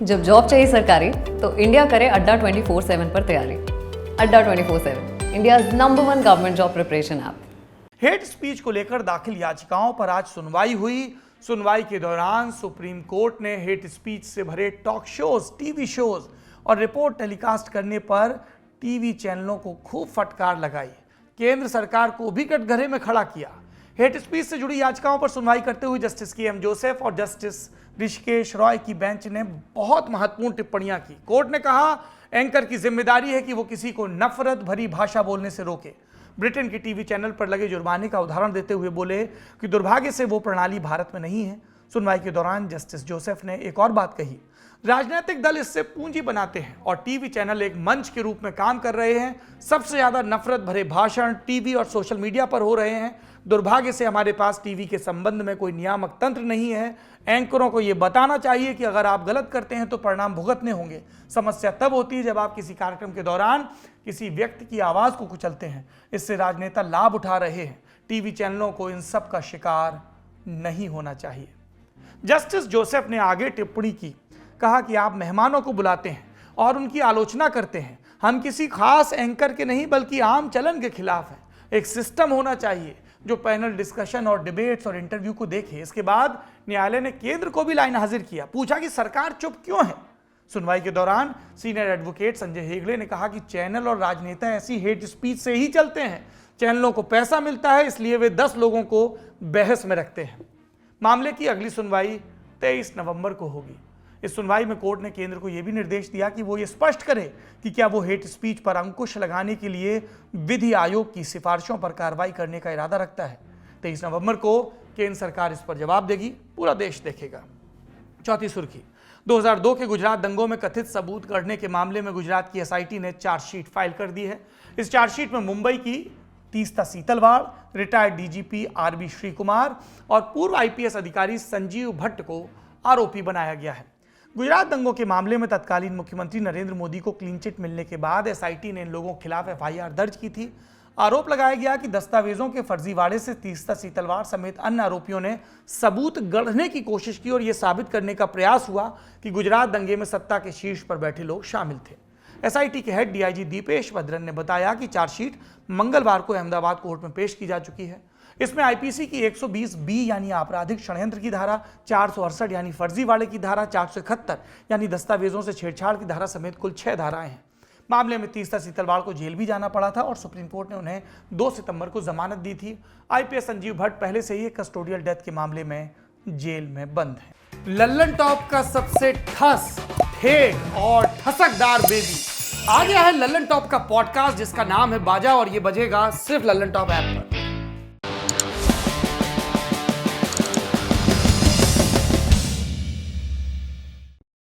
जब जॉब चाहिए सरकारी तो इंडिया करे अड्डा 24/7 पर तैयारी। अड्डा 24/7 India number 1 government job preparation app. Hate speech को लेकर दाखिल याचिकाओं पर आज सुनवाई हुई। सुनवाई के दौरान सुप्रीम कोर्ट ने हेट स्पीच से भरे टॉक शोज, टीवी शोज और रिपोर्ट टेलीकास्ट करने पर टीवी चैनलों को खूब फटकार लगाई। केंद्र सरकार को भी कटघरे में खड़ा किया। हेट स्पीच से जुड़ी याचिकाओं पर सुनवाई करते हुए जस्टिस के.एम. जोसेफ और जस्टिस ऋषिकेश रॉय की बेंच ने बहुत महत्वपूर्ण टिप्पणियां की। कोर्ट ने कहा, एंकर की जिम्मेदारी है कि वो किसी को नफरत भरी भाषा बोलने से रोके। ब्रिटेन के टीवी चैनल पर लगे जुर्माने का उदाहरण देते हुए बोले कि दुर्भाग्य से वो प्रणाली भारत में नहीं है। सुनवाई के दौरान जस्टिस जोसेफ ने एक और बात कही, राजनीतिक दल इससे पूंजी बनाते हैं और टीवी चैनल एक मंच के रूप में काम कर रहे हैं। सबसे ज्यादा नफरत भरे भाषण टीवी और सोशल मीडिया पर हो रहे हैं। दुर्भाग्य से हमारे पास टीवी के संबंध में कोई नियामक तंत्र नहीं है। एंकरों को यह बताना चाहिए कि अगर आप गलत करते हैं तो परिणाम भुगतने होंगे। समस्या तब होती है जब आप किसी कार्यक्रम के दौरान किसी व्यक्ति की आवाज को कुचलते हैं। इससे राजनेता लाभ उठा रहे हैं। टीवी चैनलों को इन सब का शिकार नहीं होना चाहिए। जस्टिस जोसेफ ने आगे टिप्पणी की, कहा कि आप मेहमानों को बुलाते हैं और उनकी आलोचना करते हैं। हम किसी खास एंकर के नहीं बल्कि आम चलन के खिलाफ हैं। एक सिस्टम होना चाहिए जो पैनल डिस्कशन और डिबेट्स और इंटरव्यू को देखे। इसके बाद न्यायालय ने केंद्र को भी लाइन हाजिर किया, पूछा कि सरकार चुप क्यों है। सुनवाई के दौरान सीनियर एडवोकेट संजय हेगड़े ने कहा कि चैनल और राजनेता ऐसी हेट स्पीच से ही चलते हैं। चैनलों को पैसा मिलता है, इसलिए वे 10 लोगों को बहस में रखते हैं। मामले की अगली सुनवाई 23 नवंबर को होगी। इस सुनवाई में कोर्ट ने केंद्र को यह भी निर्देश दिया कि वो ये स्पष्ट करे कि क्या वो हेट स्पीच पर अंकुश लगाने के लिए विधि आयोग की सिफारिशों पर कार्रवाई करने का इरादा रखता है। 23 नवंबर को केंद्र सरकार इस पर जवाब देगी, पूरा देश देखेगा। चौथी सुर्खी, 2002 के गुजरात दंगों में कथित सबूत गढ़ने के मामले में गुजरात की एसआईटी ने चार्जशीट फाइल कर दी है। इस चार्जशीट में मुंबई की Teesta Setalvad, retired DGP RB Sreekumar और पूर्व आईपीएस अधिकारी संजीव भट्ट को आरोपी बनाया गया है। गुजरात दंगों के मामले में तत्कालीन मुख्यमंत्री नरेंद्र मोदी को क्लीन चिट मिलने के बाद एसआईटी ने इन लोगों के खिलाफ एफआईआर दर्ज की थी। आरोप लगाया गया कि दस्तावेजों के फर्जीवाड़े से तीस्ता सीतलवाड़ समेत अन्य आरोपियों ने सबूत गढ़ने की कोशिश की और यह साबित करने का प्रयास हुआ कि गुजरात दंगे में सत्ता के शीर्ष पर बैठे लोग शामिल थे। एसआईटी के हेड डीआईजी दीपेश भद्रन ने बताया कि चार्जशीट मंगलवार को अहमदाबाद कोर्ट में पेश की जा चुकी है। इसमें आईपीसी की 120 यानी आपराधिक षड्यंत्र की धारा, 468 यानी फर्जीवाड़े की धारा, 471 यानी दस्तावेजों से छेड़छाड़ की धारा समेत कुल 6 धाराएं हैं। मामले में तीस्ता सीतलवाड़ को जेल भी जाना पड़ा था और सुप्रीम कोर्ट ने उन्हें 2 सितंबर को जमानत दी थी। आईपीएस संजीव भट्ट पहले से ही कस्टोडियल डेथ के मामले में जेल में बंद है। लल्लन टॉप का सबसे ठस, ठेठ और ठसकदार बेबी आ गया है लल्लन टॉप का पॉडकास्ट, जिसका नाम है बाजा और ये बजेगा सिर्फ लल्लन टॉप ऐप पर।